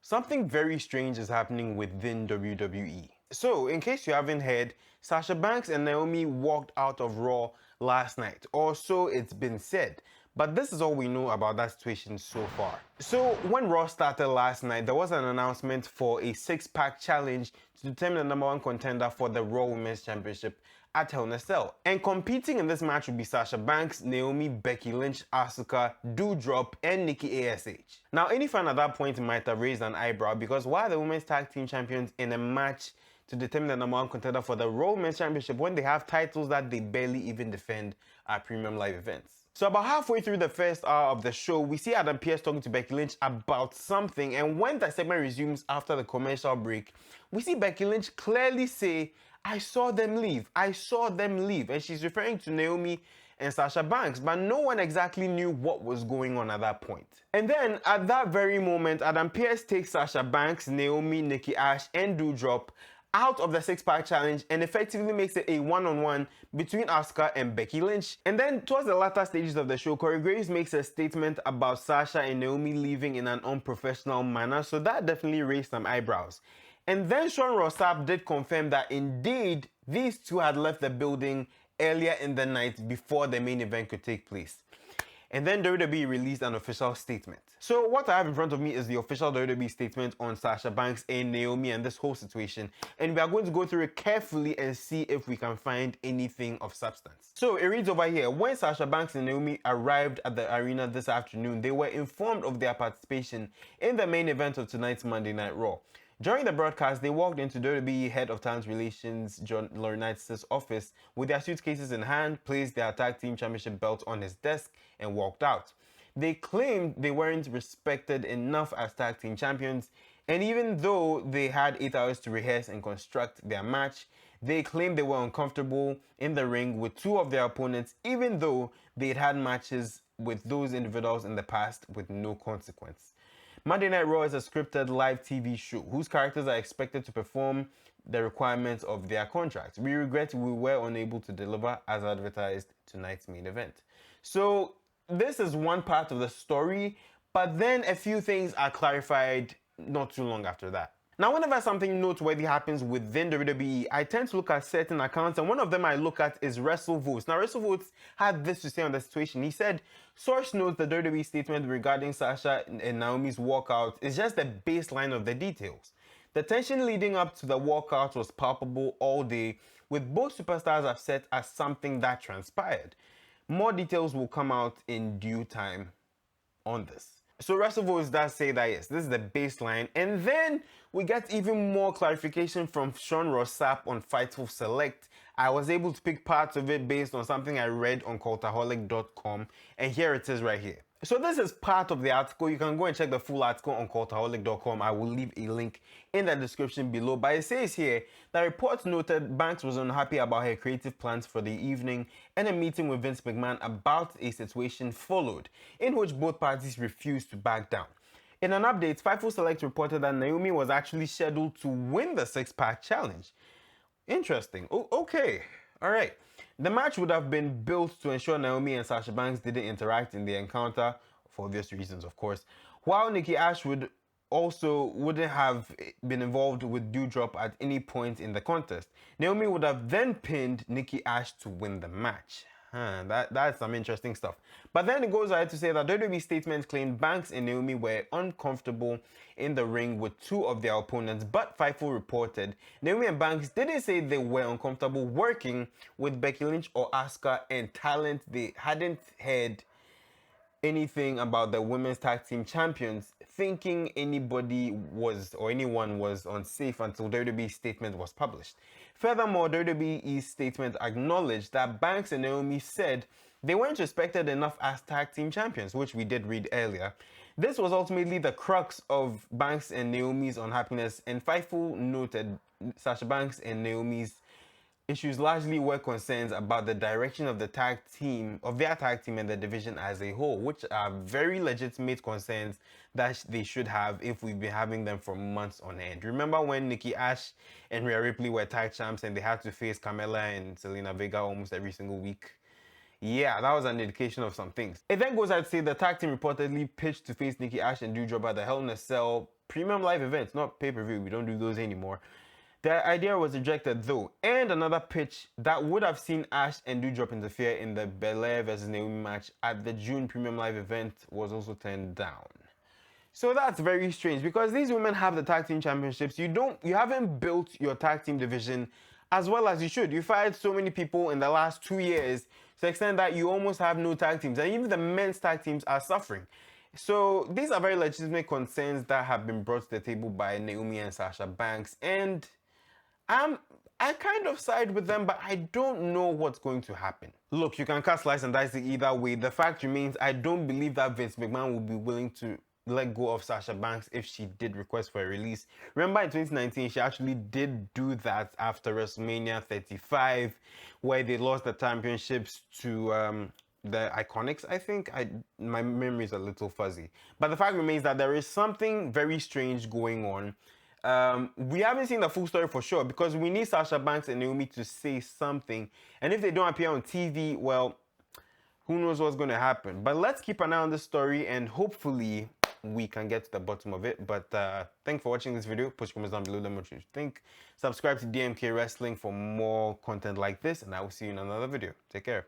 Something very strange is happening within WWE. So, in case you haven't heard, Sasha Banks and Naomi walked out of Raw last night, or so it's been said. But this is all we know about that situation so far. So, when Raw started last night, there was an announcement for a six-pack challenge to determine the #1 contender for the Raw Women's Championship at Hell in a Cell. And competing in this match would be Sasha Banks, Naomi, Becky Lynch, Asuka, Doudrop, and Nikki ASH. Now, any fan at that point might have raised an eyebrow because why are the Women's Tag Team Champions in a match to determine the #1 contender for the Raw Women's Championship when they have titles that they barely even defend at premium live events? So about halfway through the first hour of the show, we see Adam Pearce talking to Becky Lynch about something, and when the segment resumes after the commercial break, we see Becky Lynch clearly say, "I saw them leave, I saw them leave," and she's referring to Naomi and Sasha Banks, but no one exactly knew what was going on at that point. And then, at that very moment, Adam Pearce takes Sasha Banks, Naomi, Nikki ASH, and Doudrop out of the six-pack challenge and effectively makes it a one-on-one between Asuka and Becky Lynch. And then towards the latter stages of the show, Corey Graves makes a statement about Sasha and Naomi leaving in an unprofessional manner, so that definitely raised some eyebrows. And then Sean Ross Sapp did confirm that indeed these two had left the building earlier in the night before the main event could take place. And then WWE released an official statement. So what I have in front of me is the official WWE statement on Sasha Banks and Naomi and this whole situation. And we are going to go through it carefully and see if we can find anything of substance. So it reads over here, when Sasha Banks and Naomi arrived at the arena this afternoon, they were informed of their participation in the main event of tonight's Monday Night Raw. During the broadcast, they walked into WWE Head of Talent Relations John Laurinaitis' office with their suitcases in hand, placed their tag team championship belt on his desk, and walked out. They claimed they weren't respected enough as tag team champions, and even though they had 8 hours to rehearse and construct their match, they claimed they were uncomfortable in the ring with two of their opponents, even though they'd had matches with those individuals in the past with no consequence. Monday Night Raw is a scripted live TV show whose characters are expected to perform the requirements of their contracts. We regret we were unable to deliver as advertised tonight's main event. So this is one part of the story, but then a few things are clarified not too long after that. Now, whenever something noteworthy happens within WWE, I tend to look at certain accounts, and one of them I look at is WrestleVotes. Now, WrestleVotes had this to say on the situation. He said, source notes the WWE statement regarding Sasha and Naomi's walkout is just the baseline of the details. The tension leading up to the walkout was palpable all day, with both superstars upset as something that transpired. More details will come out in due time on this. So WrestleVotes does say that yes, this is the baseline, and then we get even more clarification from Sean Ross Sapp on Fightful Select. I was able to pick parts of it based on something I read on Cultaholic.com, and here it is right here. So this is part of the article. You can go and check the full article on Cultaholic.com. I will leave a link in the description below. But it says here that reports noted Banks was unhappy about her creative plans for the evening, and a meeting with Vince McMahon about a situation followed, in which both parties refused to back down. In an update, Fightful Select reported that Naomi was actually scheduled to win the six-pack challenge. Interesting. Okay. All right. The match would have been built to ensure Naomi and Sasha Banks didn't interact in the encounter, for obvious reasons, of course, while Nikki ASH wouldn't have been involved with Doudrop at any point in the contest. Naomi would have then pinned Nikki ASH to win the match. That's some interesting stuff. But then it goes ahead to say that WWE statements claimed Banks and Naomi were uncomfortable in the ring with two of their opponents, but Fightful reported Naomi and Banks didn't say they were uncomfortable working with Becky Lynch or Asuka and talent they hadn't heard anything about the women's tag team champions, thinking anyone was unsafe until WWE's statement was published. Furthermore, WWE's statement acknowledged that Banks and Naomi said they weren't respected enough as tag team champions, which we did read earlier. This was ultimately the crux of Banks and Naomi's unhappiness, and Fightful noted Sasha Banks and Naomi's issues largely were concerns about the direction of their tag team and the division as a whole, which are very legitimate concerns that they should have if we've been having them for months on end. Remember when Nikki ASH and Rhea Ripley were tag champs and they had to face Carmella and Selena Vega almost every single week? Yeah, that was an indication of some things. It then goes on to say the tag team reportedly pitched to face Nikki ASH and Doudrop at the Hell in a Cell premium live events, not pay-per-view. We don't do those anymore. The idea was rejected though, and another pitch that would have seen Ash and Doudrop interfere in the Belair versus Naomi match at the June premium live event was also turned down. So that's very strange because these women have the tag team championships. You haven't built your tag team division as well as you should. You fired so many people in the last 2 years to the extent that you almost have no tag teams, and even the men's tag teams are suffering. So these are very legitimate concerns that have been brought to the table by Naomi and Sasha Banks, and I kind of side with them, but I don't know what's going to happen. Look, you can cut, slice, and dice it either way. The fact remains, I don't believe that Vince McMahon will be willing to let go of Sasha Banks if she did request for a release. Remember in 2019, she actually did do that after WrestleMania 35, where they lost the championships to the Iconics, I think. My memory is a little fuzzy. But the fact remains that there is something very strange going on. We haven't seen the full story for sure because we need Sasha Banks and Naomi to say something. And if they don't appear on TV, well, who knows what's going to happen. But let's keep an eye on this story and hopefully we can get to the bottom of it. But thanks for watching this video. Post comments down below. Let me know what you think. Subscribe to DMK Wrestling for more content like this. And I will see you in another video. Take care.